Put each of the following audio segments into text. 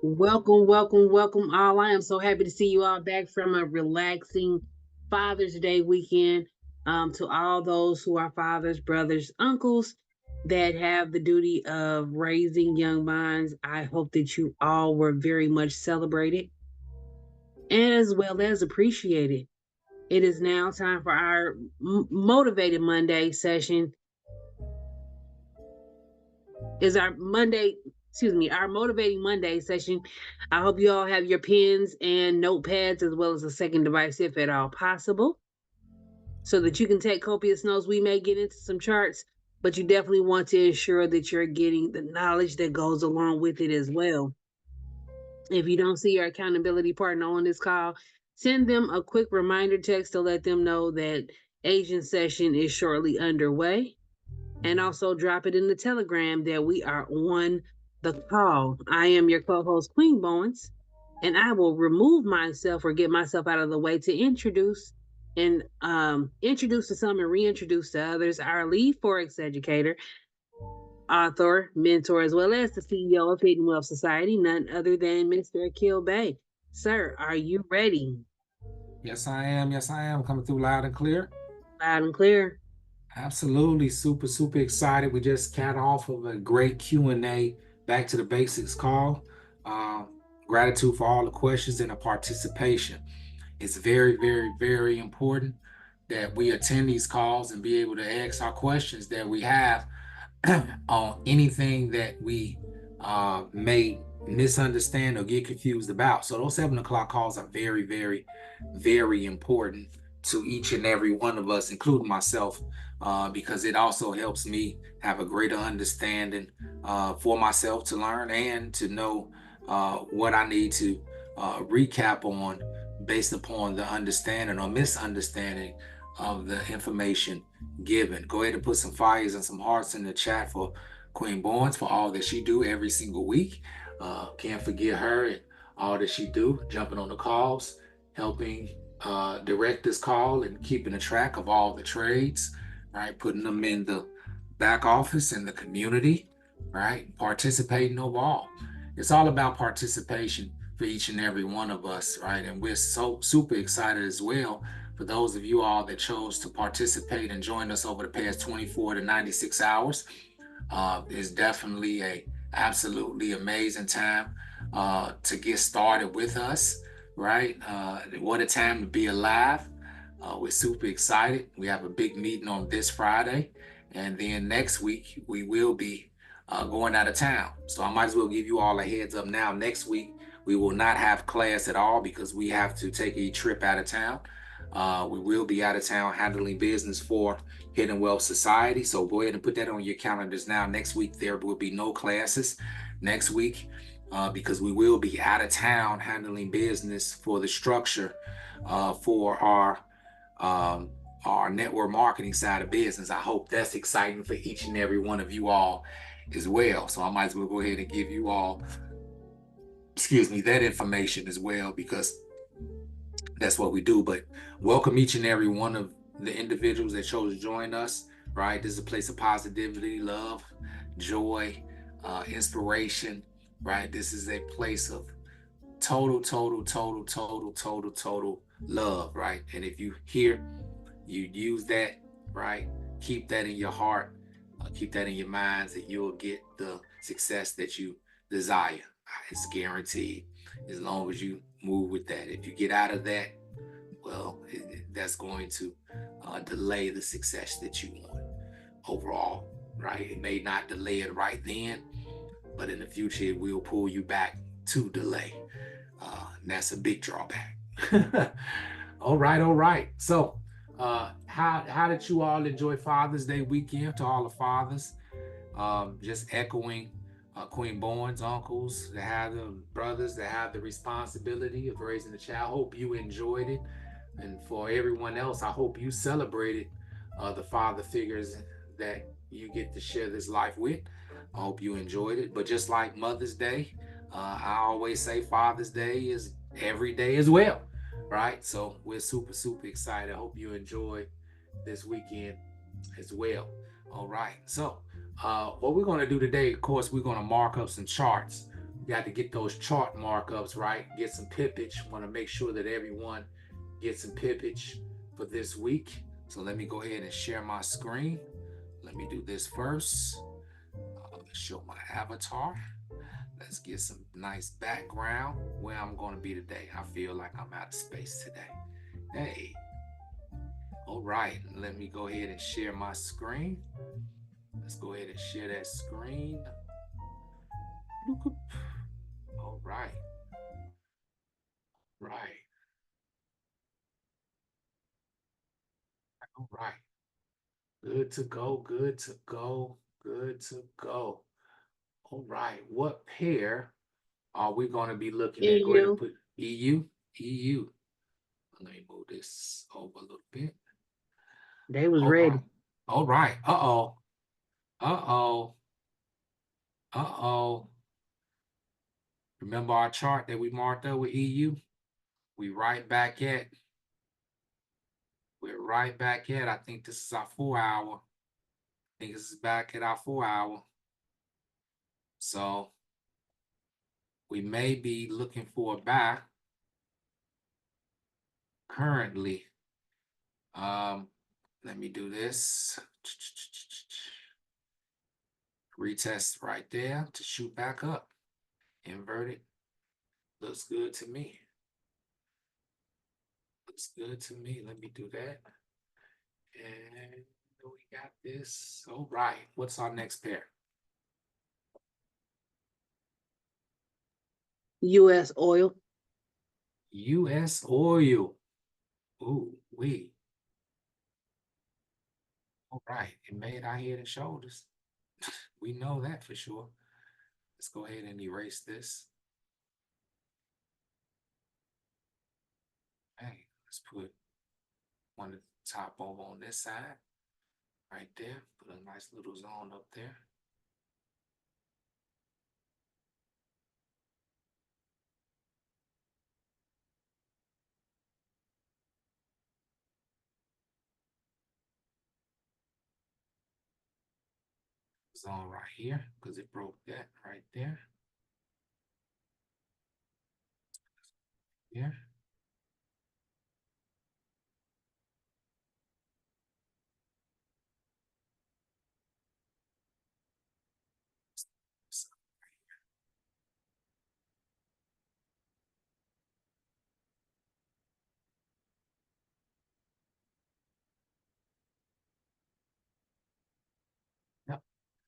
Welcome, welcome, welcome all. I am so happy to see you all back from a relaxing Father's Day weekend. To all those who are fathers, brothers, uncles that have the duty of raising young minds, I hope that you all were very much celebrated and as well as appreciated. It is now time for our Motivated Monday session. Is our Monday, excuse me, our Motivating Monday session. I hope you all have your pens and notepads as well as a second device if at all possible so that you can take copious notes. We may get into some charts, but you definitely want to ensure that you're getting the knowledge that goes along with it as well. If you don't see your accountability partner on this call, send them a quick reminder text to let them know that Asian session is shortly underway, and also drop it in the Telegram that we are on the call. I am your co-host, Queen Bowens, and I will remove myself or get myself out of the way to introduce to some and reintroduce to others our lead Forex educator, author, mentor, as well as the CEO of Hidden Wealth Society, none other than Mr. Akil Bay. Sir, are you ready? Yes, I am. Yes, I am. Coming through loud and clear. Loud and clear. Absolutely. Super excited. We just got off of a great Q&A back to the basics call. Um, Gratitude for all the questions and the participation. It's very important that we attend these calls and be able to ask our questions that we have on anything that we may misunderstand or get confused about. So those 7 o'clock calls are very important to each and every one of us, including myself, because it also helps me have a greater understanding for myself to learn and to know what I need to recap on based upon the understanding or misunderstanding of the information given. Go ahead and put some fires and some hearts in the chat for Queen Barnes for all that she do every single week. Can't forget her and all that she do, jumping on the calls, helping direct this call and keeping a track of all the trades, right? Putting them in the back office in the community, right? Participating overall. It's all about participation for each and every one of us, right? And we're so super excited as well for those of you all that chose to participate and join us over the past 24 to 96 hours. It's definitely a absolutely amazing time to get started with us, right? What a time to be alive. We're super excited. We have a big meeting on this Friday, and then next week we will be going out of town. So I might as well give you all a heads up now. Next week we will not have class at all because we have to take a trip out of town. We will be out of town handling business for Hidden Wealth Society. So go ahead and put that on your calendars now. Next week, there will be no classes next week because we will be out of town handling business for the structure for our network marketing side of business. I hope that's exciting for each and every one of you all as well. So I might as well go ahead and give you all, excuse me, that information as well because that's what we do. But welcome each and every one of the individuals that chose to join us, right? This is a place of positivity, love, joy, inspiration, right? This is a place of total love, right? And if you hear, you use that, right? Keep that in your heart, keep that in your minds, that you'll get the success that you desire. It's guaranteed as long as you move with that. If you get out of that, well, that's going to delay the success that you want overall, right? It may not delay it right then, but in the future, it will pull you back to delay. And that's a big drawback. All right. So, how did you all enjoy Father's Day weekend? To all the fathers, just echoing Queen Bowen's uncles that have the brothers that have the responsibility of raising the child. Hope you enjoyed it, and for everyone else, I hope you celebrated the father figures that you get to share this life with. I hope you enjoyed it. But just like Mother's Day, I always say Father's Day is every day as well, right? So we're super excited. I hope you enjoy this weekend as well. All right. So what we're going to do today, of course, we're going to mark up some charts got to get those chart markups right, get some pippage. Want to make sure that everyone gets some pippage for this week. So let me go ahead and share my screen. Let me do this first. Show my avatar. Let's get some nice background where I'm going to be today. I feel like I'm out of space today. Hey. All right. Let me go ahead and share my screen. Let's go ahead and share that screen. All right. Right. All right. Good to go. Good to go. Good to go. All right. What pair are we going to be looking at? Go ahead and EU. put EU. EU. Let me move this over a little bit. They was All right. ready. All right. Uh-oh. Uh-oh. Uh-oh. Remember our chart that we marked up with EU? We're right back at, I think this is our 4 hour. I think this is back at our 4 hour. So we may be looking for a buy currently. Let me do this. Retest right there to shoot back up. Inverted. Looks good to me. Looks good to me. Let me do that. And we got this. All right. What's our next pair? US oil. US oil. Ooh, wait. All right. It made our head and shoulders. We know that for sure. Let's go ahead and erase this. Hey, let's put one at the top over on this side. Right there. Put a nice little zone up there. Zone right here because it broke that right there. Here. Yep.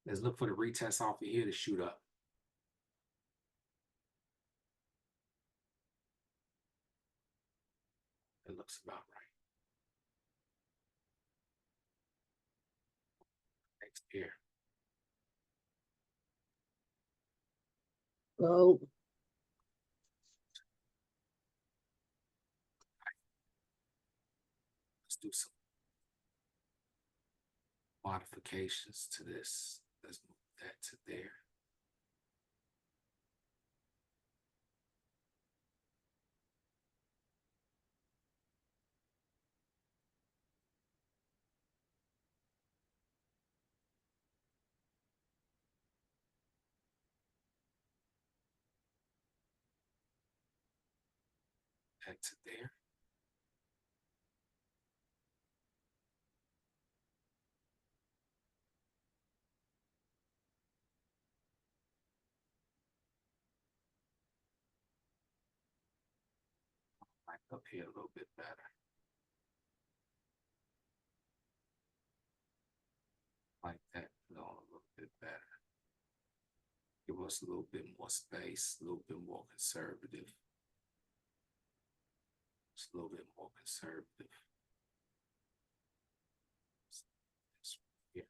Let's look for the retest off of here to shoot up. It looks about right. Next pair. Gold. Let's do some modifications to this. Let's move that to there. That to there. Like up here a little bit better. Like that on a little bit better. Give us a little bit more space, a little bit more conservative. Just a little bit more conservative. This here.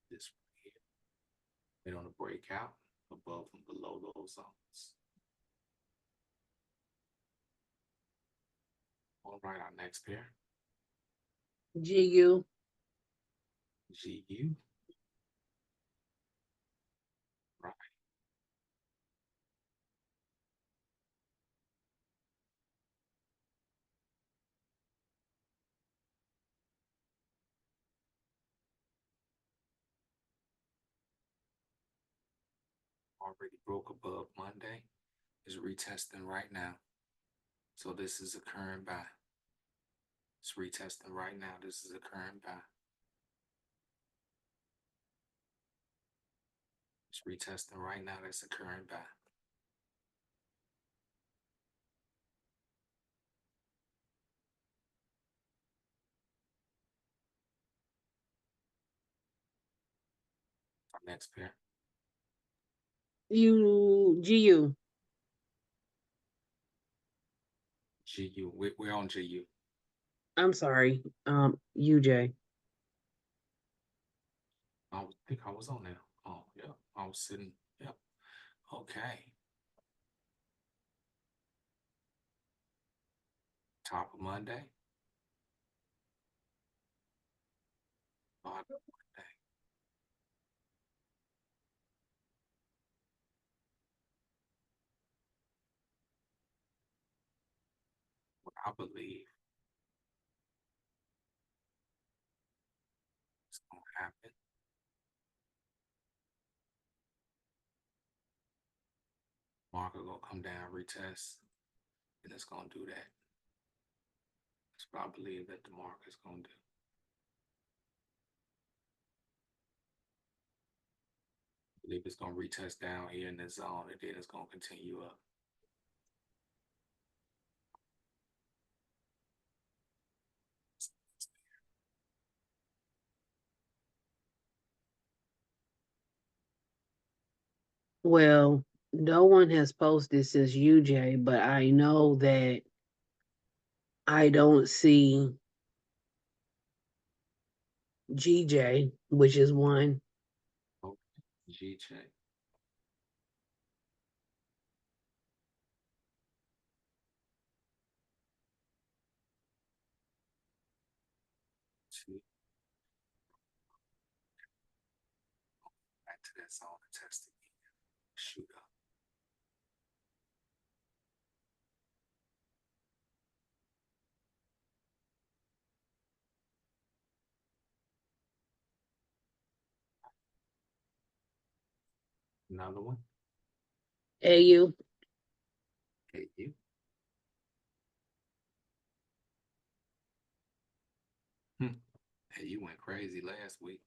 This here. They don't break out above and below those zones. All right, our next pair. GU. GU. Right. already broke above Monday. It's retesting right now. So this is a current buy. It's retesting right now. This is a current buy. It's retesting right now. That's a current buy. Our next pair. GU. GU. We're on GU. I'm sorry. UJ. I think I was on there. Oh, yeah. I was sitting. Yep. Okay. Top of Monday. Bottom of Monday. What I believe is going to happen. Market going to come down, retest, and it's going to do that. That's what I believe that the market's going to do. I believe it's going to retest down here in this zone, and then it's going to continue up. Well, no one has posted since UJ, but I know that I don't see GJ, which is one. Okay. GJ. Back to that zone and test again. Shoot up. Another one. AU. Okay, you. Hey, you went crazy last week.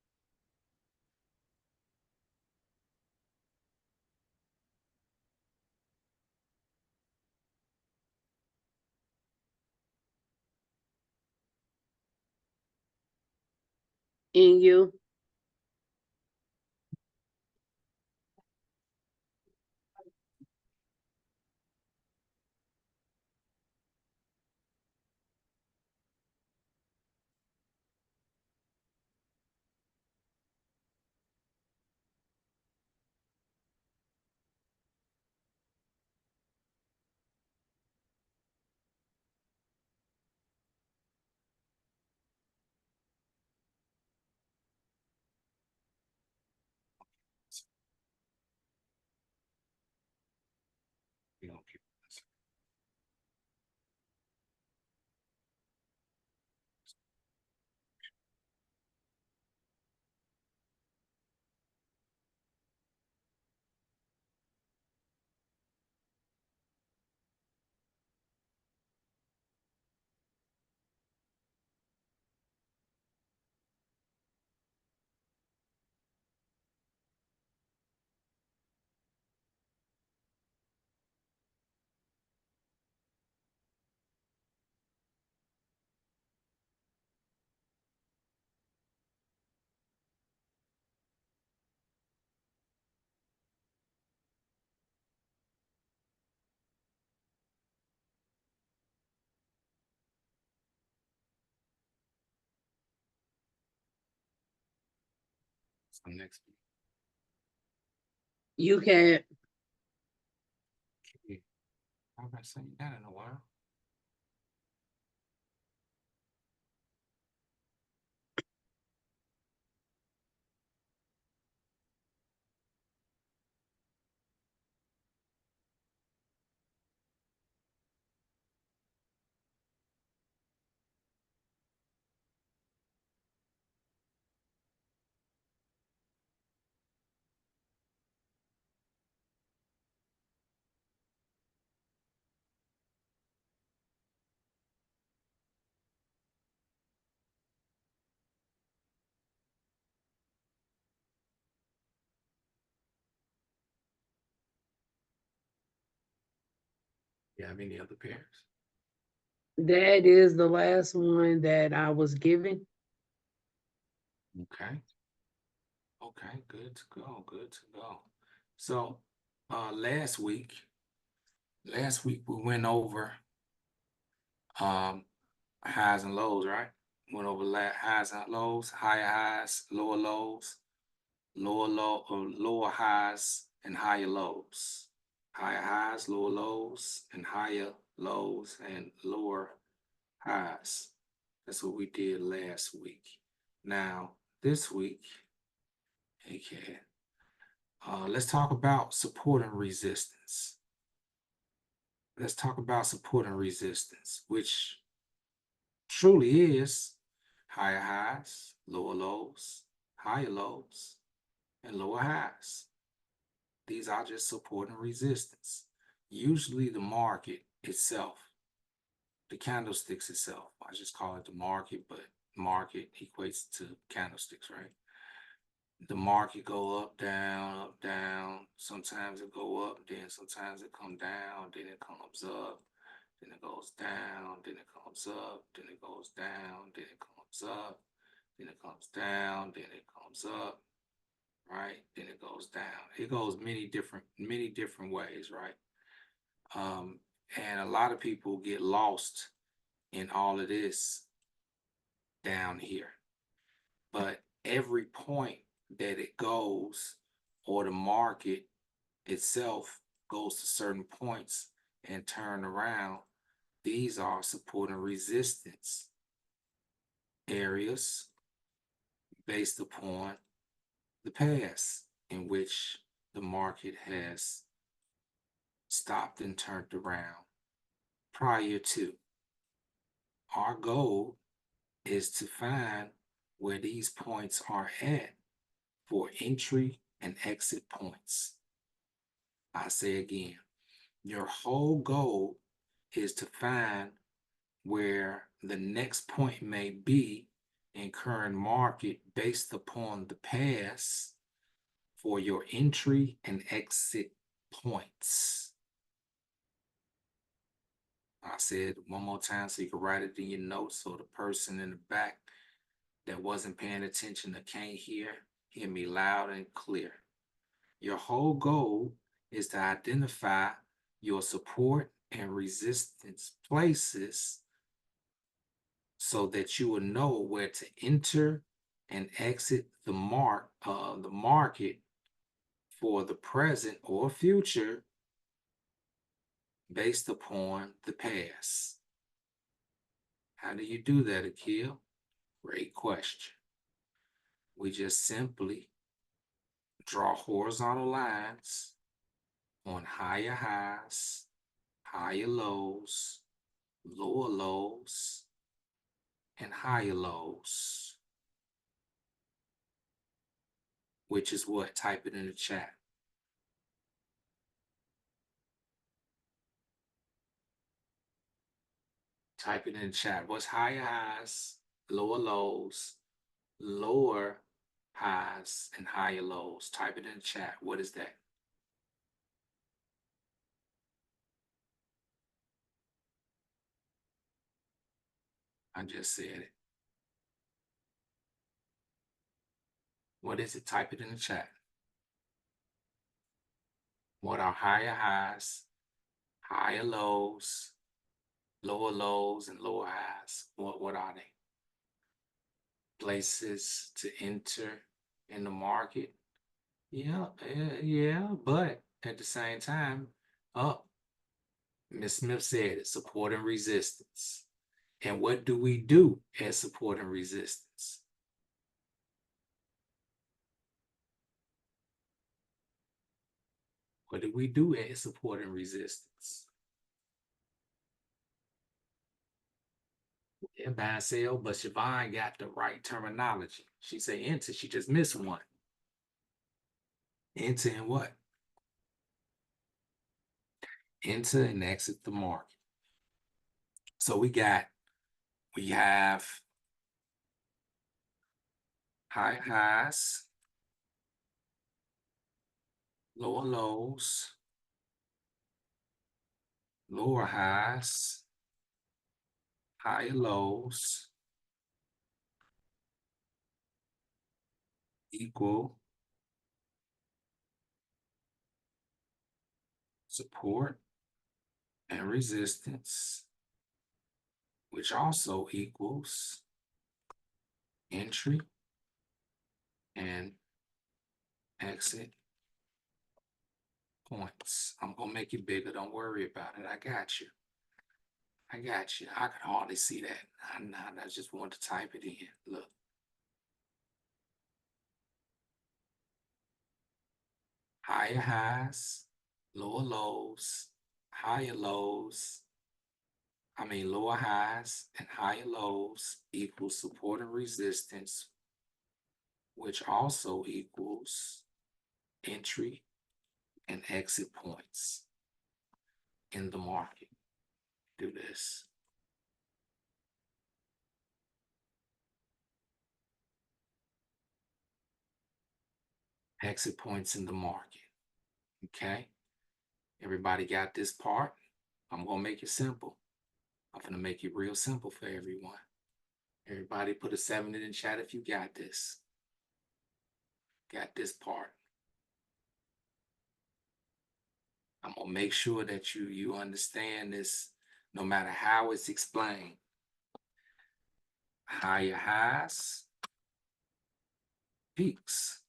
NU. We're going to keep this. So next week. You can. Okay. I haven't seen that in a while. You have any other pairs? That is the last one that I was given. Okay. Okay, good to go. Good to go. So last week we went over um highs and lows, right? Went over highs and lows, higher highs, lower lows, lower highs and higher lows. Higher highs, lower lows, and higher lows and lower highs. That's what we did last week. Now, this week, okay, let's talk about support and resistance. Let's talk about support and resistance, which truly is higher highs, lower lows, higher lows, and lower highs. These are just support and resistance. Usually the market itself, the candlesticks itself, I just call it the market, but market equates to candlesticks, right? The market go up, down, up, down. Sometimes it go up, then sometimes it come down, then it comes up, then it goes down, then it comes up, then it goes down, then it comes up, then it comes down, then it comes up, right? Then it goes down. It goes many different ways, right? Um, and a lot of people get lost in all of this down here. But every point that it goes, or the market itself goes to certain points and turn around, these are support and resistance areas based upon the past in which the market has stopped and turned around prior to. Our goal is to find where these points are at for entry and exit points. I say again, your whole goal is to find where the next point may be in current market based upon the past for your entry and exit points. I said one more time so you can write it in your notes so the person in the back that wasn't paying attention or can't hear me loud and clear. Your whole goal is to identify your support and resistance places so that you will know where to enter and exit the market for the present or future based upon the past. How do you do that, Akil? Great question. We just simply draw horizontal lines on higher highs, higher lows, lower lows, and higher lows, which is what? Type it in the chat. Type it in the chat. What's higher highs, lower lows, lower highs, and higher lows? Type it in the chat. What is that? I just said it. What is it? Type it in the chat. What are higher highs, higher lows, lower lows, and lower highs? What are they? Places to enter in the market? Yeah, but at the same time, Ms. Smith said it, support and resistance. And what do we do at support and resistance? What do we do at support and resistance? Yeah, buy and sell, but Siobhan got the right terminology. She said enter, she just missed one. Enter in what? Enter and exit the market. So we have high highs, lower lows, lower highs, higher lows equal support and resistance, which also equals entry and exit points. I'm going to make it bigger. Don't worry about it. I got you. I got you. I can hardly see that. I just want to type it in. Look. Higher highs, lower lows, higher lows, lower highs and higher lows equals support and resistance, which also equals entry and exit points in the market. Do this. Exit points in the market. Okay. Everybody got this part? I'm going to make it simple. I'm going to make it real simple for everyone. Everybody put a 7 in the chat if you got this. Got this part. I'm going to make sure that you understand this no matter how it's explained. Higher highs, peaks.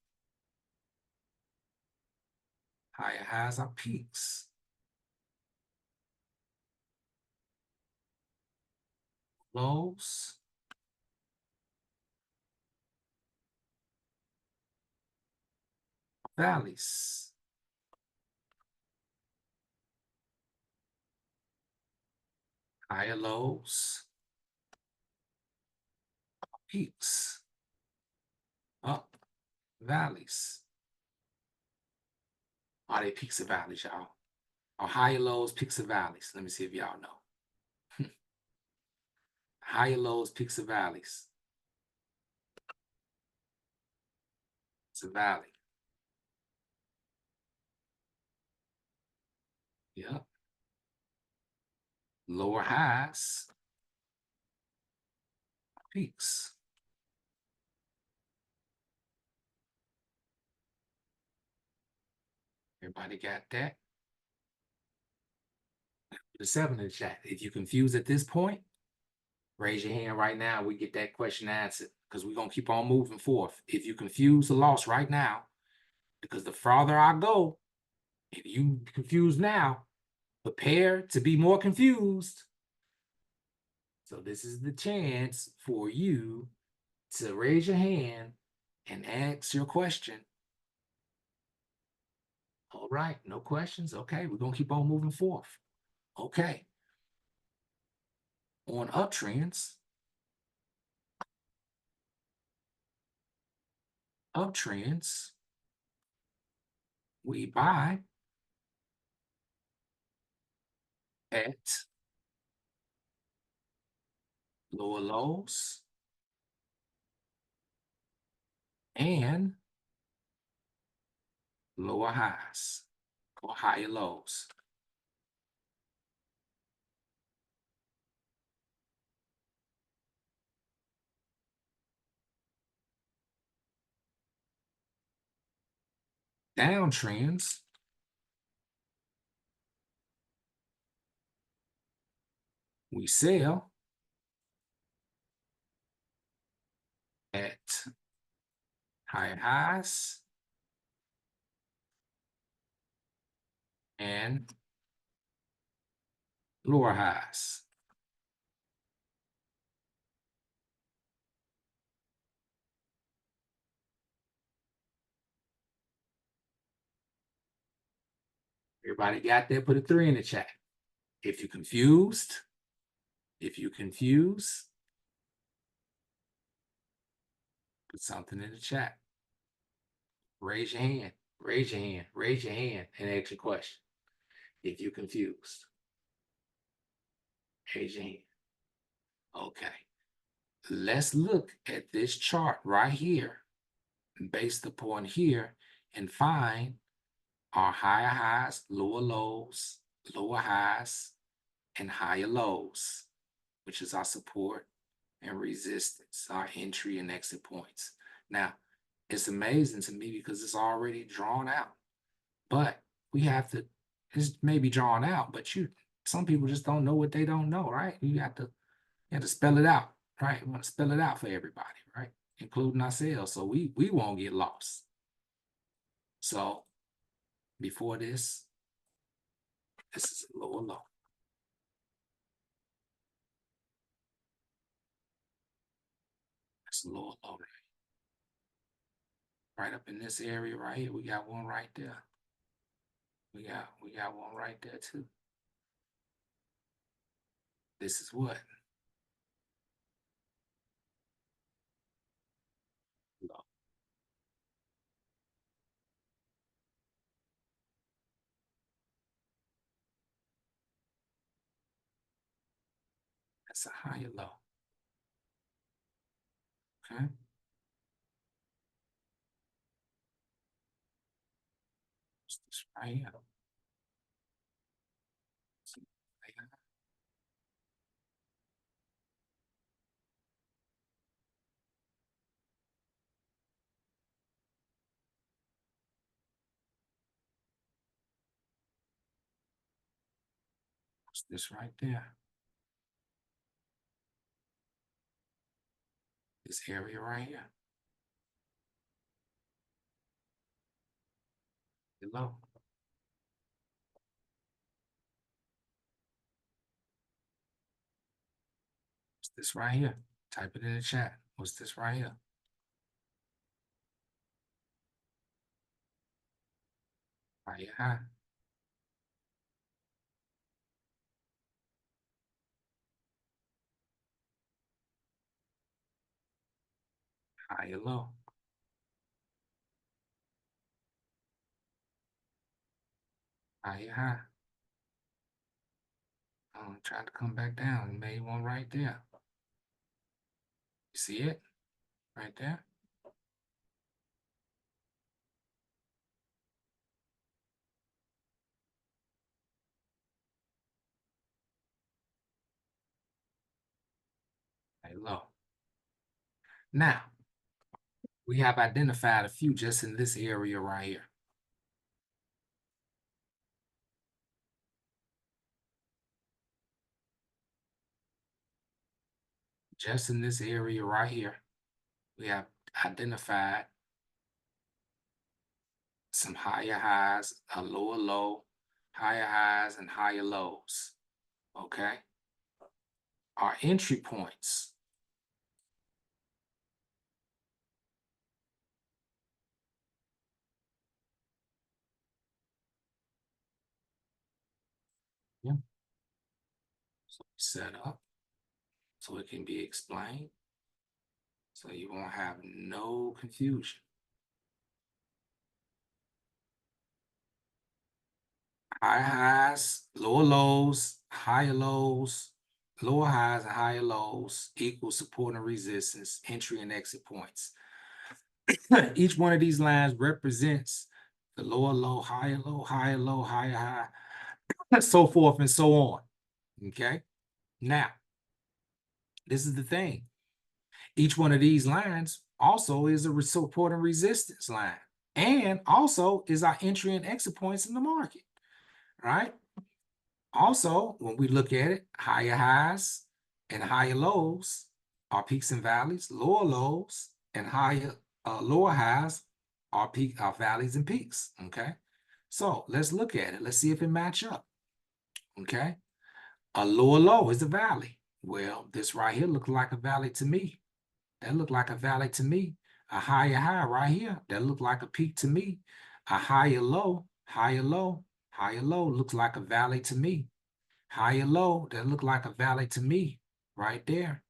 Higher highs are peaks. Lows, valleys. Higher lows, peaks. Up, valleys. Are they peaks or valleys, y'all? Are higher lows, peaks or valleys? Let me see if y'all know. Higher lows, peaks or valleys? It's a valley. Yep. Lower highs, peaks. Everybody got that? The 7 in the chat. If you're confused at this point, raise your hand right now. We get that question answered because we're going to keep on moving forth. If you're confused or lost right now, because the farther I go, if you confused now, prepare to be more confused. So this is the chance for you to raise your hand and ask your question. All right, no questions? Okay, we're going to keep on moving forth. Okay. On uptrends, we buy at lower lows and lower highs or higher lows. Downtrends, we sell at higher highs and lower highs. Everybody got that? Put a 3 in the chat. If you're confused, put something in the chat. Raise your hand, raise your hand, raise your hand, and ask your question. If you're confused, raise your hand. Okay. Let's look at this chart right here, based upon here, and find our higher highs, lower lows, lower highs, and higher lows, which is our support and resistance, our entry and exit points. Now, it's amazing to me because it's already drawn out, but we have to, it's maybe drawn out, but some people just don't know what they don't know, right? You have to spell it out, right? We want to spell it out for everybody, right? Including ourselves, so we won't get lost. So before this is a lower low. That's a lower low right up in this area right here. We got one right there. We got one right there too. This is what? Low. That's a higher low. Okay. What's this right here? What's this right there? This area right here. The low. What's this right here? Type it in the chat. What's this right here? Higher high. Higher low. Higher high. I'm trying to come back down. You made one right there. You see it? Right there? Higher low. Now, we have identified a few just in this area right here. Just in this area right here, we have identified some higher highs, a lower low, higher highs, and higher lows. Okay? Our entry points. Yeah. So set up so it can be explained, so you won't have no confusion. Higher highs, lower lows, higher lows, lower highs and higher lows equal support and resistance, entry and exit points. Each one of these lines represents the lower low, higher low, higher low, higher high, so forth and so on. Okay. Now, this is the thing. Each one of these lines also is a support and resistance line, and also is our entry and exit points in the market, right? Also, when we look at it, higher highs and higher lows are peaks and valleys, lower lows and higher lower highs are valleys and peaks. Okay, so let's look at it. Let's see if it match up. Okay, a lower low is a valley. Well, this right here looks like a valley to me. That looked like a valley to me. A higher high right here, that looked like a peak to me. A higher low, higher low, higher low looks like a valley to me. Higher low, that look like a valley to me right there.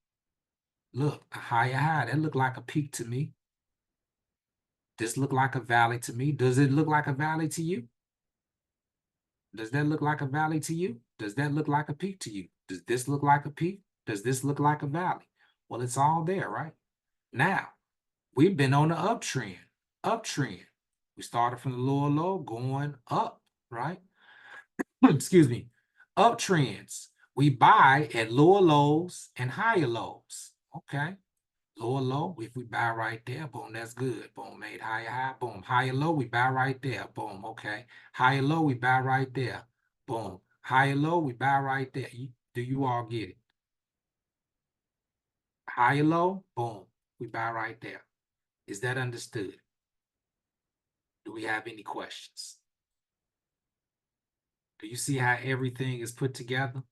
Look, a higher high, that look like a peak to me. This look like a valley to me. Does it look like a valley to you? Does that look like a valley to you? Does that look like a peak to you? Does this look like a peak? Does this look like a valley? Well, it's all there, right? Now, we've been on the uptrend. Uptrend. We started from the lower low going up, right? Excuse me. Uptrends. we buy at lower lows and higher lows. Okay. Lower low, if we buy right there, boom, that's good. Boom, made higher high, boom. Higher low, we buy right there. Boom, okay. Higher low, we buy right there. Boom. Higher low, we buy right there. Do you all get it? Higher low, boom, we buy right there. Is that understood? Do we have any questions? Do you see how everything is put together?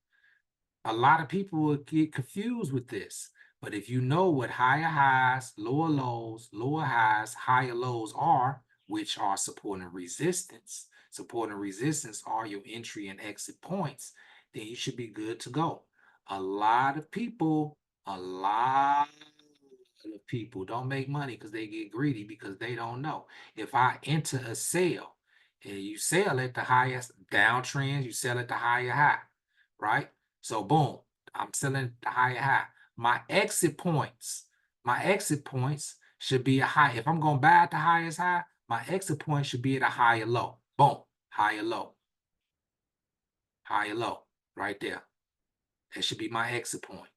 A lot of people will get confused with this, but if you know what higher highs, lower lows, lower highs, higher lows are, which are support and resistance are your entry and exit points, then you should be good to go. A lot of people don't make money because they get greedy because they don't know. If I enter a sale and you sell at the highest downtrend, you sell at the higher high, right? So boom, I'm selling at the higher high. My exit points should be a high. If I'm going to buy at the highest high, my exit point should be at a higher low. Boom, higher low, right there. That should be my exit point.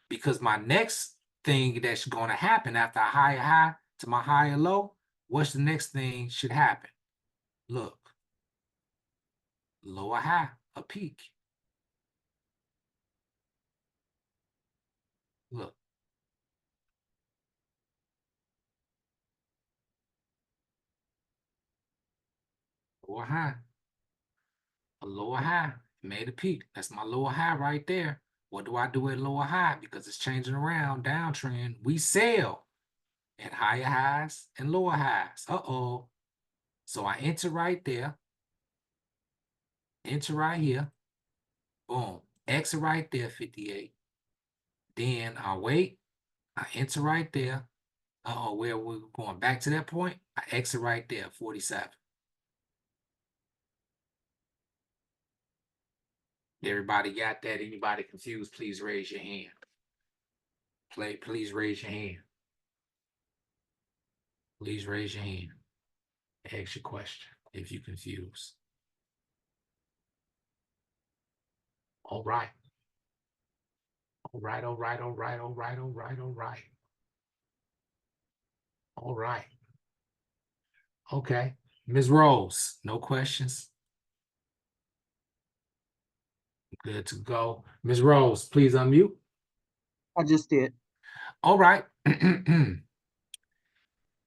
Because my next thing that's going to happen after a higher high to my higher low, what's the next thing should happen? Look, lower high, a peak. Look. Lower high. A lower high, made a peak. That's my lower high right there. What do I do at lower high? Because it's changing around, downtrend. We sell at higher highs and lower highs. Uh-oh. So I enter right there. Enter right here. Boom. Exit right there, 58. Then I wait. I enter right there. Uh-oh, where we're going back to that point. I exit right there, 47. Everybody got that? Anybody confused? Please raise your hand. Please raise your hand. Please raise your hand. Ask your question if you're confused. All right. All right, all right, all right, all right, all right, all right. All right. Okay. Ms. Rose, no questions? Good to go. Ms. Rose, please unmute. I just did. All right.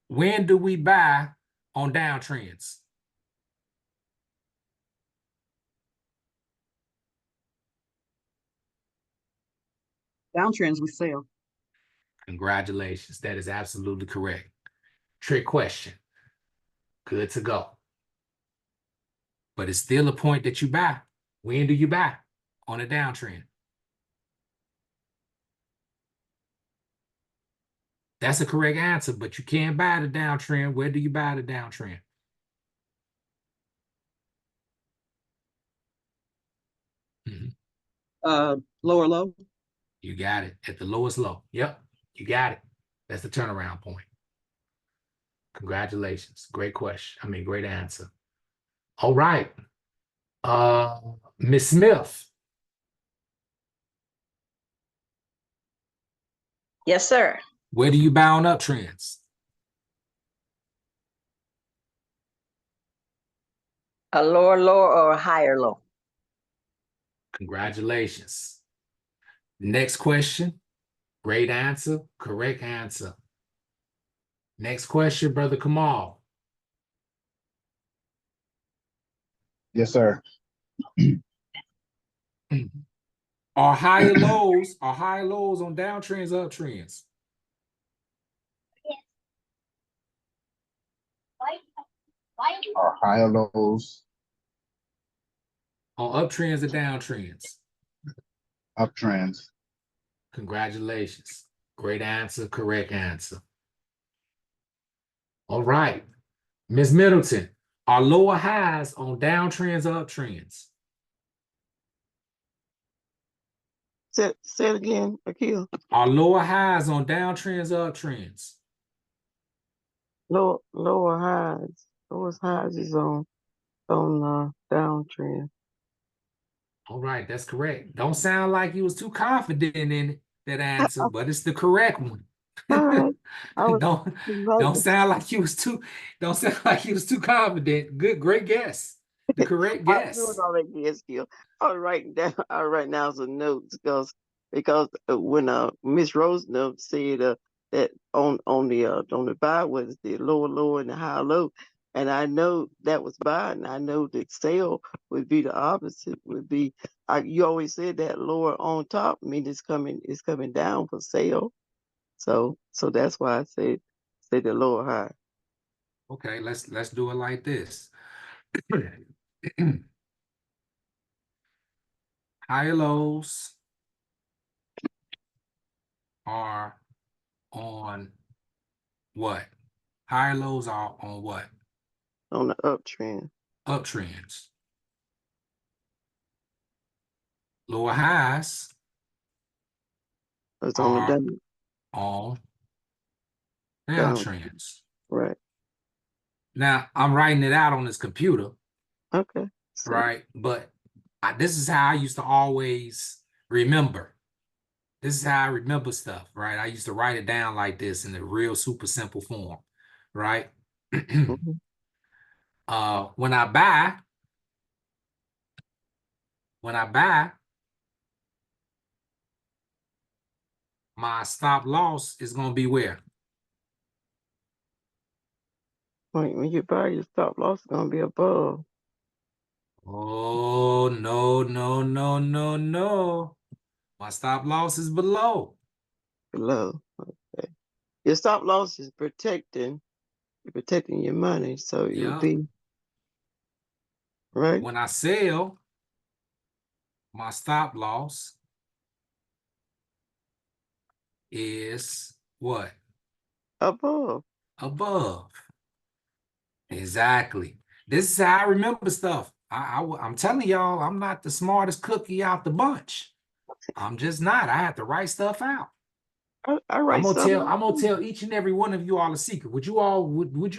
When do we buy on downtrends? Downtrends we sell. Congratulations. That is absolutely correct. Trick question. Good to go. But it's still a point that you buy. When do you buy on a downtrend? That's a correct answer, but you can't buy the downtrend. Where do you buy the downtrend? Lower low. You got it. At the lowest low. Yep, you got it. That's the turnaround point. Congratulations. Great question. I mean, great answer. All right. Ms. Smith. Yes, sir. Where do you buy on uptrends? A lower low or a higher low? Congratulations. Next question. Great answer. Correct answer. Next question, Brother Kamal. Yes, sir. Are higher lows on downtrends, uptrends? Are higher lows, On uptrends or downtrends? uptrends, Congratulations. Great answer, correct answer. All right. Ms. Middleton, are lower highs on downtrends or uptrends? Say it again, Akil. Are lower highs on downtrends or uptrends? Lower highs. Lowest highs is on downtrend. All right, that's correct. Don't sound like you was too confident in that answer, but it's the correct one. All right. I was don't don't inviting. sound like you was too don't sound like you was too confident. Great guess. The correct I was doing guess. all that good skill. I was writing down. I was writing down some notes because when Miss Rosenthal said that on the buy was the lower low and the high low, and I know that was buy, and I know the sell would be the opposite. Would be you always said that lower on top means it's coming down for sale. So that's why I say the lower high. Okay, let's do it like this. Higher lows are on what? Higher lows are on what? On the uptrend. Uptrends. Lower highs It's on the are down. on Down. downtrends. Right. Now, I'm writing it out on this computer, Okay. So, right? But this is how I used to always remember. This is how I remember stuff, right? I used to write it down like this in a real super simple form, right? mhm. When I buy, my stop loss is going to be where? When you buy, your stop loss is gonna be above, Oh, no, no, no, no, no. My stop loss is below. below. Okay. Your stop loss is protecting your money, so it would Yeah. be right When I sell, my stop loss is what? above. Above. Exactly. This is how I remember stuff. I'm telling y'all, I'm not the smartest cookie out the bunch. I'm just not. I have to write stuff out. I write stuff out I'm gonna too. tell each and every one of you all a secret. Would you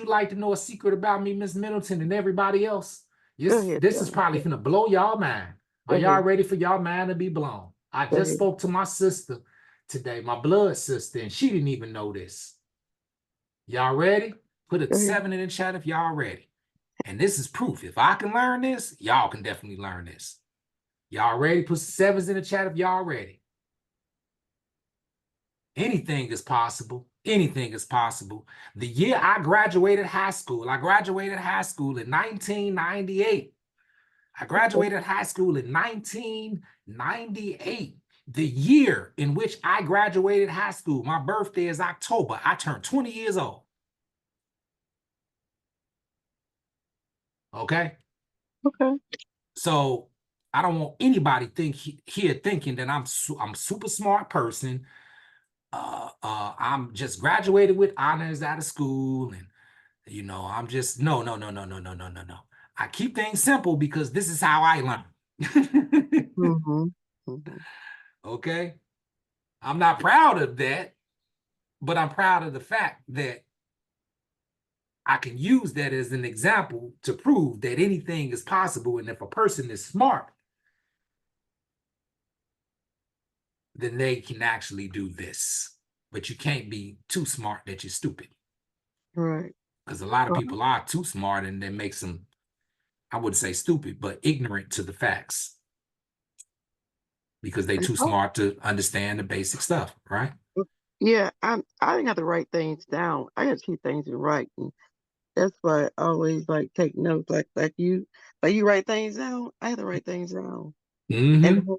like to know a secret about me, Miss Middleton, and everybody else? Go This ahead, this tell is me. probably gonna blow y'all mind. Go Are y'all ahead. ready for y'all mind to be blown? I Go just ahead. spoke to my sister today, my blood sister, and she didn't even know this. Y'all ready? Put a Go ahead. 7 in the chat if y'all ready. And this is proof. If I can learn this, y'all can definitely learn this. Y'all ready? Put 7s in the chat if y'all ready. Anything is possible. Anything is possible. The year I graduated high school in 1998. I graduated high school in 1998. The year in which I graduated high school, my birthday is October. I turned 20 years old. Okay? Okay. So I don't want anybody here thinking that I'm a super smart person. I'm just graduated with honors out of school, and I'm just no. I keep things simple because this is how I learn. Mm-hmm. Mm-hmm. Okay, I'm not proud of that, but I'm proud of the fact that I can use that as an example to prove that anything is possible, and if a person is smart, then they can actually do this. But you can't be too smart that you're stupid. Right. Because a lot of Uh, people are too smart and that makes them, I wouldn't say stupid, but ignorant to the facts. Because they're too oh, smart to understand the basic stuff, right? yeah, I didn't have to write things down. I got to keep things in writing. That's why I always like take notes, like you write things down. I have to write things down. And Mm-hmm.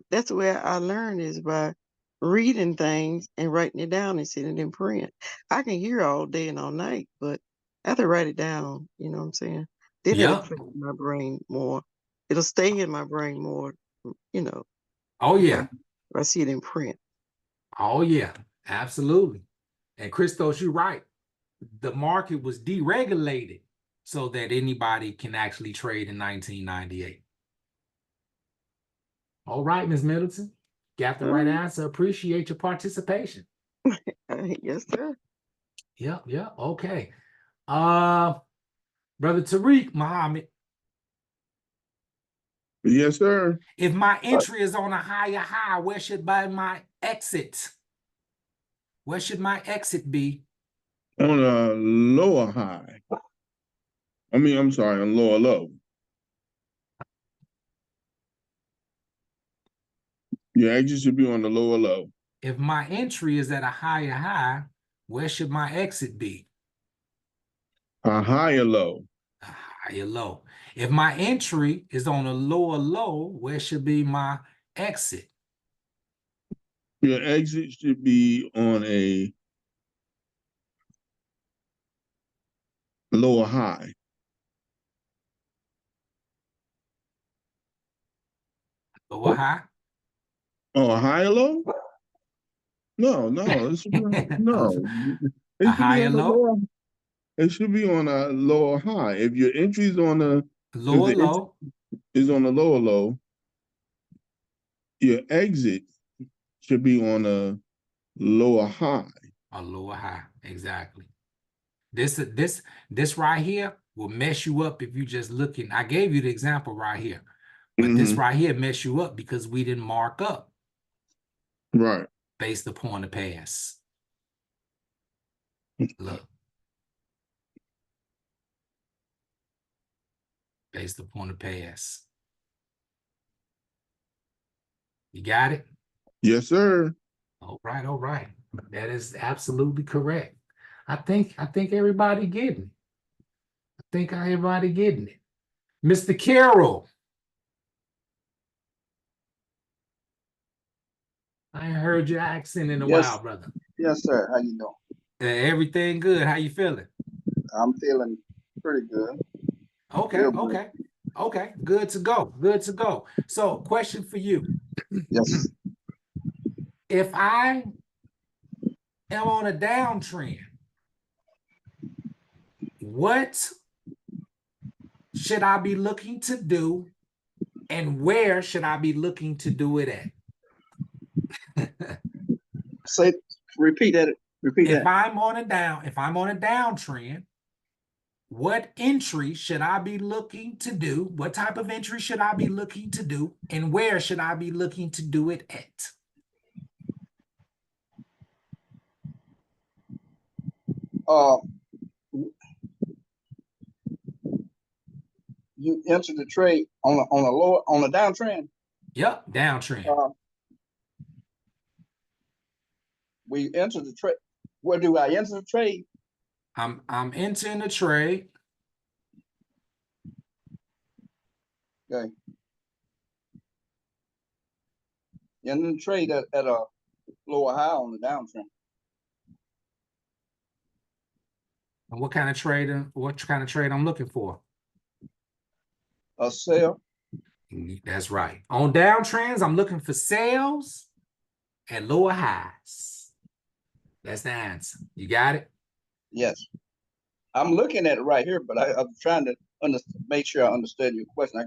that's where I learn is by reading things and writing it down and sitting it in print. I can hear all day and all night, but I have to write it down. You know what I'm saying? Then it'll Yeah. click in my brain more. It'll stay in my brain more. You know, Oh, if yeah. I see it in print. Oh, yeah. Absolutely. And Christos, you're right. The market was deregulated so that anybody can actually trade in 1998. All right, Ms. Middleton. Got the right answer. Appreciate your participation. Yes, sir. Yep, yep. Okay. Brother Tariq Muhammad, Yes, sir. If my entry is on a higher high, where should my exit? Where should my exit be? On a lower high. I'm sorry, on lower low. Your exit should be on the lower low. If my entry is at a higher high, where should my exit be? A higher low. A higher low. If my entry is on a lower low, where should be my exit? Your exit should be on a lower high. Lower high? Oh, a higher low? No, it should be no. A It should be higher on the low? lower. It should be on a lower high. If your entry's on a Lower if the low? is on a lower low, your exit should be on a lower high. A lower high, exactly. This right here will mess you up if you just looking. I gave you the example right here, but this right here mess you up because we didn't mark up Right. based upon the past. Look. Based upon the past. You got it? Yes, sir. All right, all right. That is absolutely correct. I think everybody getting it. I think everybody getting it. Mr. Carroll. I ain't heard your accent in a while, brother. Yes, sir. How you doing? Everything good. How you feeling? I'm feeling pretty good. Okay, Real good. okay. Okay, good to go. Good to go. So, question for you. Yes. If I am on a downtrend, what should I be looking to do, and where should I be looking to do it at? Repeat that. If I'm on a downtrend, what entry should I be looking to do? What type of entry should I be looking to do, and where should I be looking to do it at? You entered the trade on a downtrend. Yep, downtrend. We entered the trade. Where do I enter the trade? I'm entering the trade. Okay. Entering the trade at a lower high on the downtrend. And what kind of trade I'm looking for? A sale. That's right. On downtrends, I'm looking for sales and lower highs. That's the answer. You got it? Yes. I'm looking at it right here, but I'm trying to make sure I understand your question.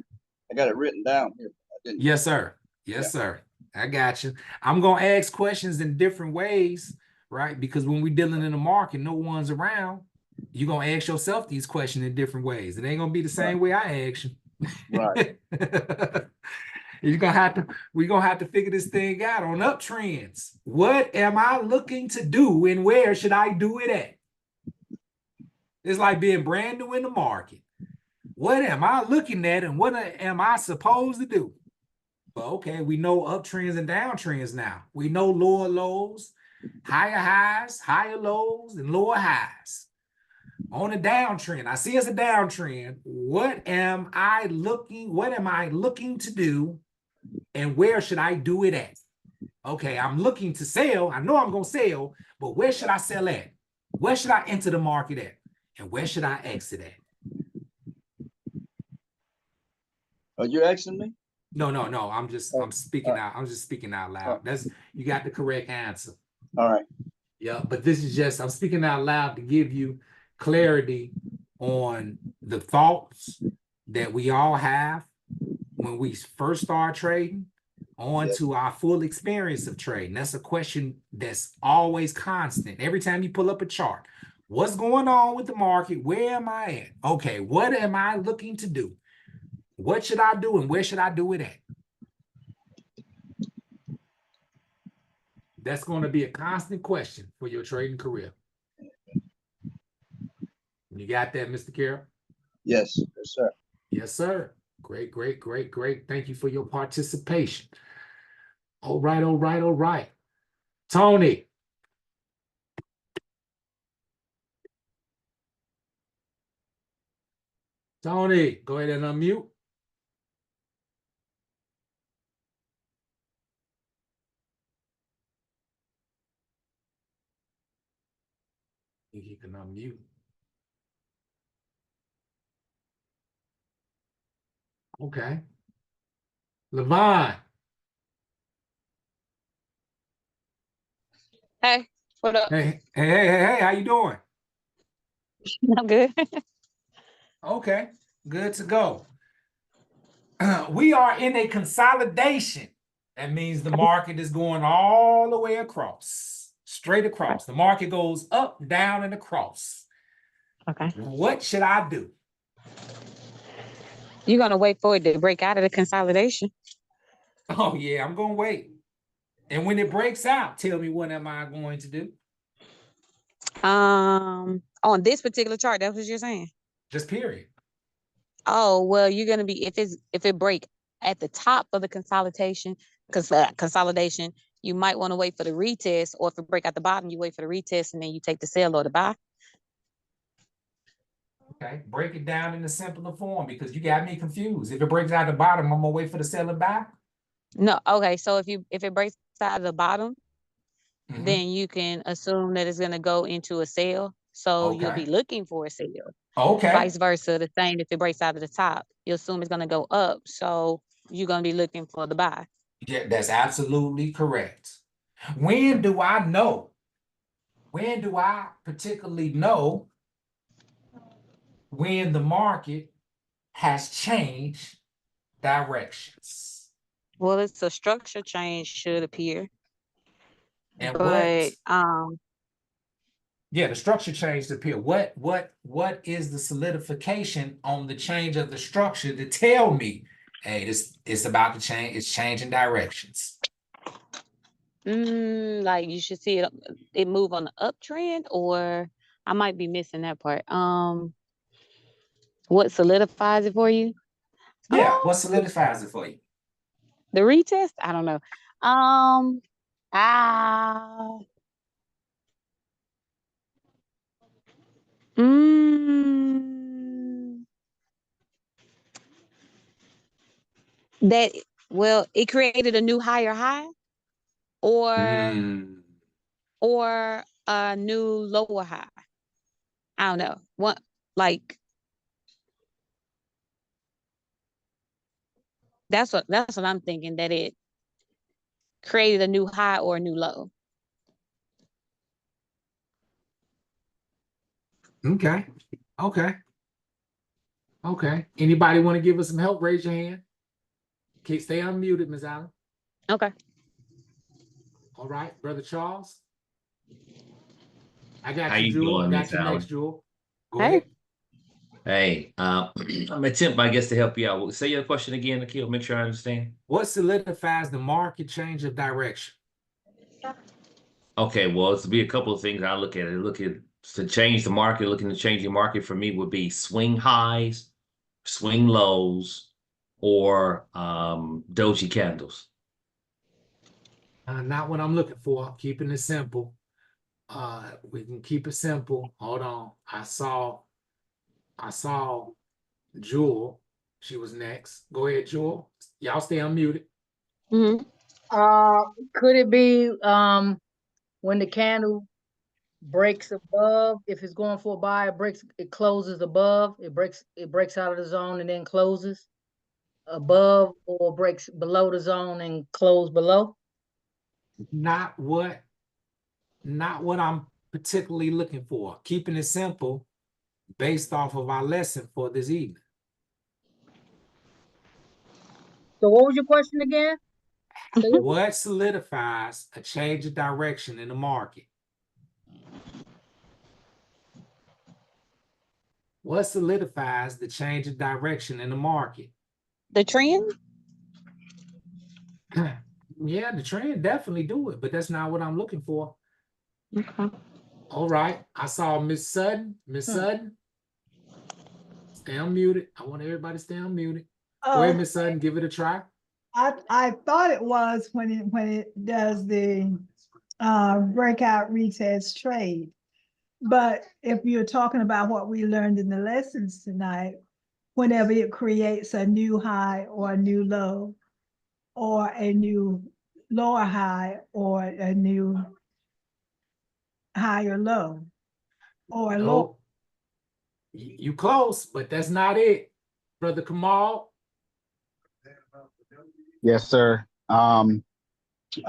I got it written down here. Yes, sir. Yes, sir. I got you. I'm going to ask questions in different ways, right? Because when we're dealing in the market, no one's around. You're going to ask yourself these questions in different ways. It ain't going to be the same way I ask you. Right. we're gonna have to figure this thing out on uptrends. What am I looking to do, and where should I do it at? It's like being brand new in the market. What am I looking at, and what am I supposed to do? Well, okay, we know uptrends and downtrends now. We know lower lows, higher highs, higher lows, and lower highs. On a downtrend, I see it's a downtrend. What am I looking to do, and where should I do it at? Okay, I'm looking to sell. I know I'm going to sell, but where should I sell at? Where should I enter the market at? And where should I exit at? Are you asking me? No. I'm speaking out. I'm just speaking out loud. You got the correct answer. All right. Yeah, but this is just, I'm speaking out loud to give you clarity on the thoughts that we all have when we first start trading on to our full experience of trading. That's a question that's always constant. Every time you pull up a chart, what's going on with the market? Where am I at? Okay, what am I looking to do? What should I do and where should I do it at? That's going to be a constant question for your trading career. You got that, Mr. Carroll? Yes, yes, sir. Yes, sir. Great, great, great, great. Thank you for your participation. All right, all right, all right. Tony. Tony, go ahead and unmute. You can unmute. Okay. Levon. Hey, what up? Hey, how you doing? I'm good. Okay, good to go. We are in a consolidation. That means the market is going all the way across, straight across. The market goes up, down, and across. Okay. What should I do? You're gonna wait for it to break out of the consolidation. Oh, yeah, I'm going to wait. And when it breaks out, tell me what am I going to do? On this particular chart, that's what you're saying. Just period. Oh, well, you're gonna be if it break at the top of the consolidation, you might want to wait for the retest, or if it break at the bottom, you wait for the retest and then you take the sell or the buy. Okay, break it down in a simpler form because you got me confused. If it breaks out the bottom, I'm gonna wait for the sell and buy. No, okay. So if it breaks out of the bottom, then you can assume that it's gonna go into a sell. So you'll Okay. be looking for a sell. Okay. Vice versa, the same if it breaks out of the top. You assume it's gonna go up. So you're gonna be looking for the buy. Yeah, that's absolutely correct. When do I know? When do I particularly know when the market has changed directions? Well, it's a structure change should appear. And But yeah, the structure changed appear. What is the solidification on the change of the structure to tell me, hey, this it's about to change, it's changing directions? like you should see it move on the uptrend, or I might be missing that part. What solidifies it for you? Yeah, what solidifies it for you? The retest? I don't know. Ah. That well, it created a new higher high, or a new lower high. I don't know. What like that's what I'm thinking, that it created a new high or a new low. Okay. Anybody want to give us some help? Raise your hand. Okay, stay unmuted, Ms. Allen. Okay. All right, Brother Charles. I got How you, you Jewel. doing, Got Miss you Allen? next, Jewel. Go Hey. ahead. Hey, I'm attempt, I guess, to help you out. Say your question again, Akil. Make sure I understand. What solidifies the market change of direction? Okay, well, it's be a couple of things I look at. To change the market, looking to change the market for me would be swing highs, swing lows, or doji candles. Not what I'm looking for. Keeping it simple. We can keep it simple. Hold on. I saw Jewel. She was next. Go ahead, Jewel. Y'all stay unmuted. Could it be when the candle breaks above, if it's going for a buy, it closes above, it breaks out of the zone and then closes above, or breaks below the zone and close below? Not what I'm particularly looking for. Keeping it simple based off of our lesson for this evening. So what was your question again? What solidifies a change of direction in the market? What solidifies the change of direction in the market? The trend? Yeah, the trend definitely do it, but that's not what I'm looking for. Okay. All right, I saw Miss Sutton. Miss Sutton, stay unmuted. I want everybody to stay unmuted. Go ahead, Miss Sutton, give it a try. I thought it was when it does the breakout retest trade. But if you're talking about what we learned in the lessons tonight, whenever it creates a new high or a new low, or a new lower high or a new higher low, or low. No, you close, but that's not it, Brother Kamal. Yes, sir. I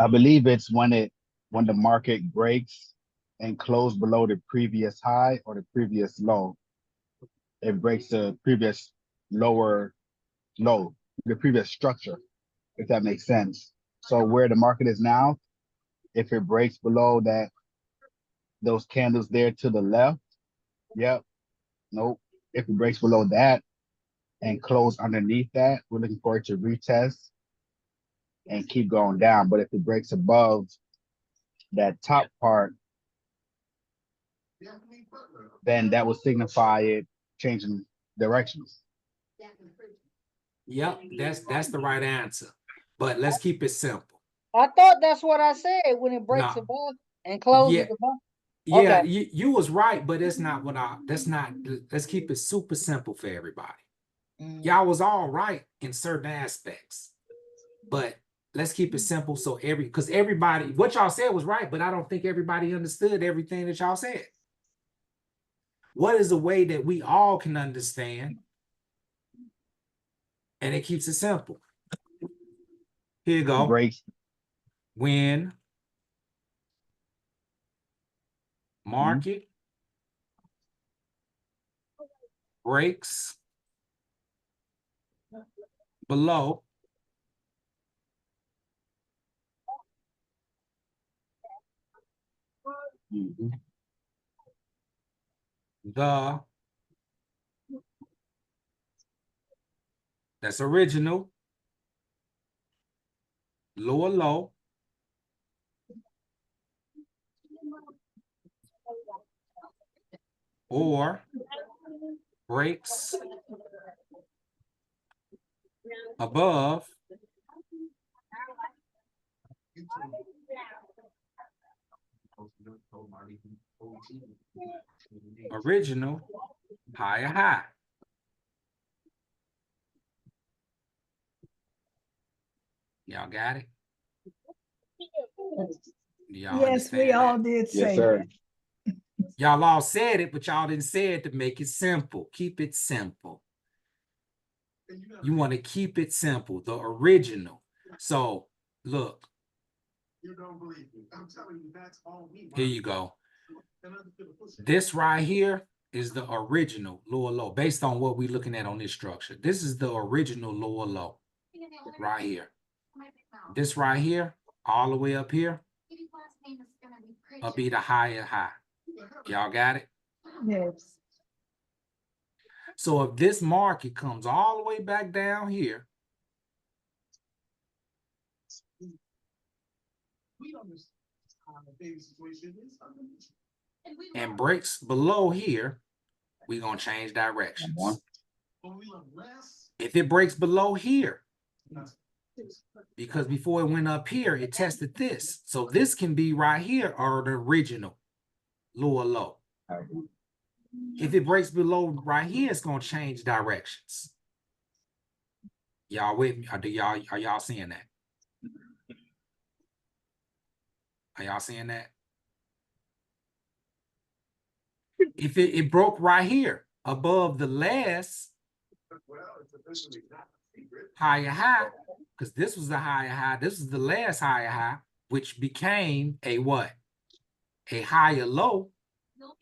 believe it's when the market breaks and close below the previous high or the previous low. It breaks the previous lower low, the previous structure, if that makes sense. So where the market is now, if it breaks below that, those candles there to the left, yep, nope. If it breaks below that and close underneath that, we're looking for it to retest and keep going down. But if it breaks above that top part, then that would signify it changing directions. Yep, that's the right answer. But let's keep it simple. I thought that's what I said when it breaks No. above and closes Yeah. above. Yeah, Okay. you was right, but that's not what let's keep it super simple for everybody. Y'all was all right in certain aspects, but let's keep it simple so because everybody, what y'all said was right, but I don't think everybody understood everything that y'all said. What is a way that we all can understand? And it keeps it simple. Here you go. Breaks. When market breaks below that's original lower low or breaks above original higher high. Y'all got it? Y'all Yes, we all did say yes, sir. Y'all all said it, but y'all didn't say it to make it simple. Keep it simple. You want to keep it simple, the original. So look. You don't believe me. I'm telling you, that's all we want. Here you go. This right here is the original lower low, based on what we're looking at on this structure. This is the original lower low right here. This right here, all the way up here, will be the higher high. Y'all got it? yes. So if this market comes all the way back down here, and breaks below here, we're going to change directions. If it breaks below here, because before it went up here, it tested this. So this can be right here or the original lower low. If it breaks below right here, it's going to change directions. Y'all with me? Are y'all seeing that? Are y'all seeing that? If it broke right here above the last higher high, because this was the higher high, this is the last higher high, which became a what? A higher low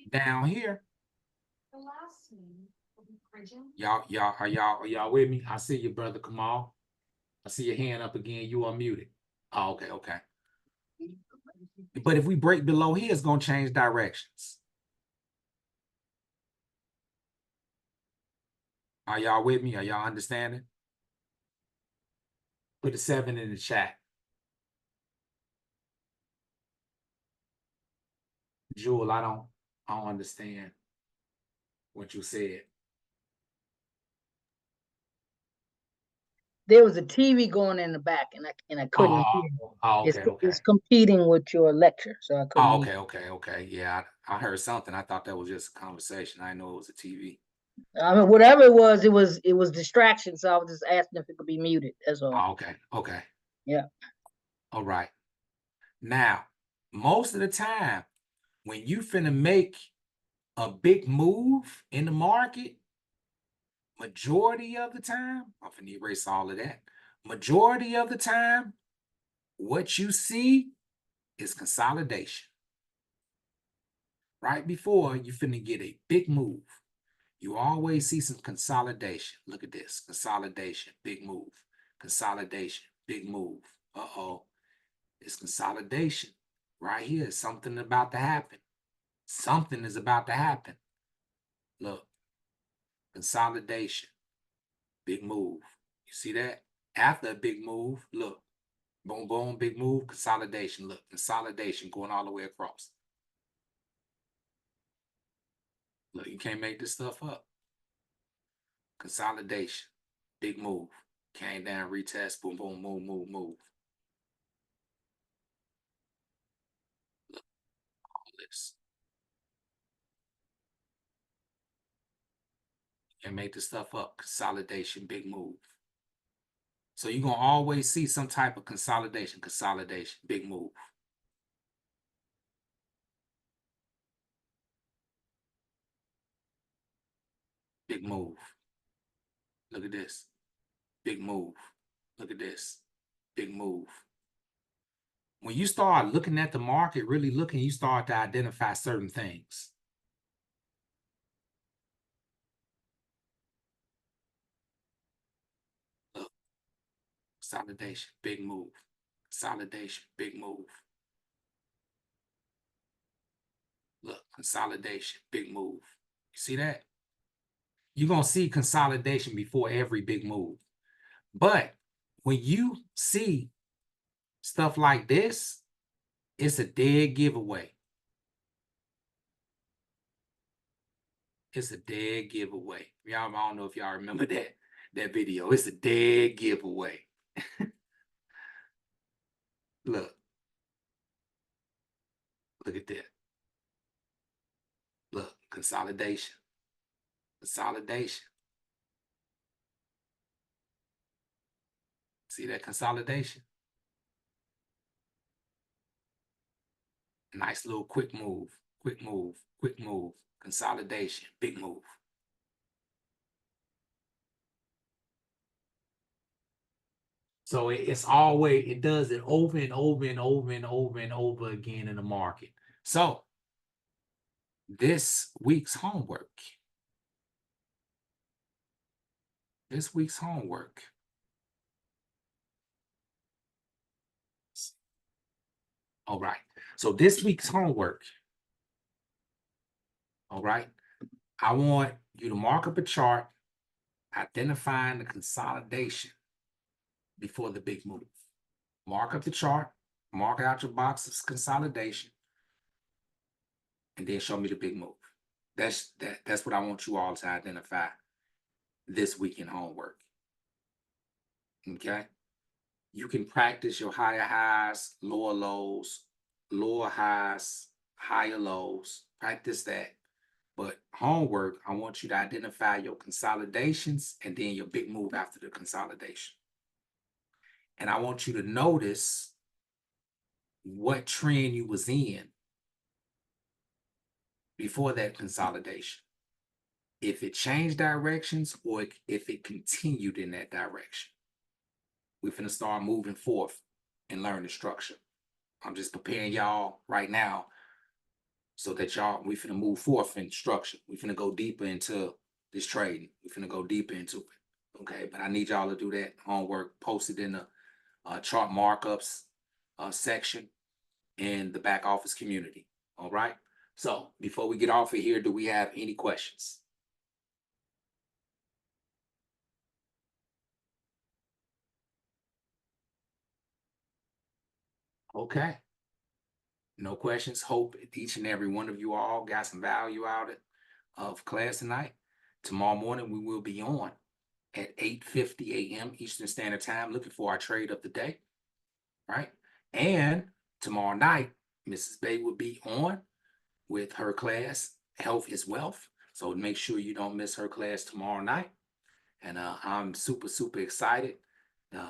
down here. Are y'all with me? I see you, brother Kamal. I see your hand up again. You unmuted. Oh, okay. But if we break below here, it's gonna change directions. Are y'all with me? Are y'all understanding? Put a 7 in the chat. Jewel, I don't understand what you said. There was a TV going in the back, and I couldn't hear. Okay, okay. It's competing with your lecture, so I couldn't hear. Okay. Yeah, I heard something. I thought that was just a conversation. I didn't know it was a TV. I mean, whatever it was distraction. So I was just asking if it could be muted. That's all. Okay. Yeah. All right. Now, most of the time, when you finna make a big move in the market, majority of the time, I'm finna erase all of that. Majority of the time, what you see is consolidation. Right before you finna get a big move, you always see some consolidation. Look at this, consolidation, big move, consolidation, big move. Uh-oh, it's consolidation. Right here, something about to happen. Something is about to happen. Look, consolidation, big move. You see that? After a big move, look, boom, boom, big move, consolidation. Look, consolidation going all the way across. Look, you can't make this stuff up. Consolidation, big move. Came down, retest, boom, boom, move. Look, all this. You can't make this stuff up. Consolidation, big move. So you're going to always see some type of consolidation, big move. Big move. Look at this. Big move. Look at this. Big move. When you start looking at the market, really looking, you start to identify certain things. Look. Consolidation, big move. Consolidation, big move. Look, consolidation, big move. You see that? You're going to see consolidation before every big move. But when you see stuff like this, it's a dead giveaway. It's a dead giveaway. Y'all, I don't know if y'all remember that video. It's a dead giveaway. Look. Look at that. Look, consolidation. Consolidation. See that consolidation? Nice little quick move, quick move, quick move. Consolidation, big move. So it's always, it does it over and over and over and over and over again in the market. So this week's homework. All right. So this week's homework. All right. I want you to mark up a chart identifying the consolidation before the big move. Mark up the chart, mark out your box of consolidation, and then show me the big move. That's what I want you all to identify this week in homework. Okay? You can practice your higher highs, lower lows, lower highs, higher lows. Practice that. But homework, I want you to identify your consolidations and then your big move after the consolidation. And I want you to notice what trend you was in before that consolidation. If it changed directions or if it continued in that direction. We're finna start moving forth and learn the structure. I'm just preparing y'all right now so that we finna move forth in structure. We finna go deeper into this trading. We finna go deeper into it. Okay, but I need y'all to do that homework, post it in the chart markups section in the back office community. All right. So before we get off of here, do we have any questions? Okay. No questions. Hope each and every one of you all got some value out of class tonight. Tomorrow morning, we will be on at 8:50 a.m. Eastern Standard Time, looking for our trade of the day, right? And tomorrow night, Mrs. Bay will be on with her class, Health is Wealth. So make sure you don't miss her class tomorrow night. And I'm super, super excited.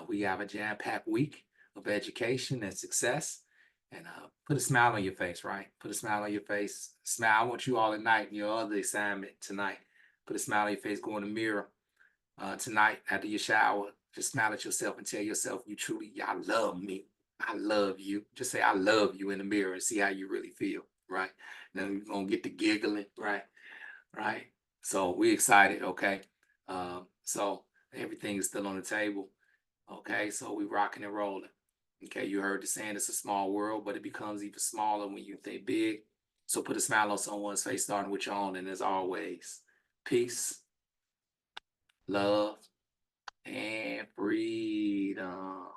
We have a jam-packed week of education and success. And put a smile on your face, right? Put a smile on your face. Smile. I want you all at night in your other assignment tonight. Put a smile on your face. Go in the mirror tonight after your shower. Just smile at yourself and tell yourself you truly, I love me. I love you. Just say I love you in the mirror and see how you really feel, right? Then you're gonna get to giggling, right? Right. So we're excited, okay? So everything is still on the table. Okay, so we rocking and rolling. Okay, you heard the saying it's a small world, but it becomes even smaller when you think big. So put a smile on someone's face, starting with your own. And as always, peace, love, and freedom.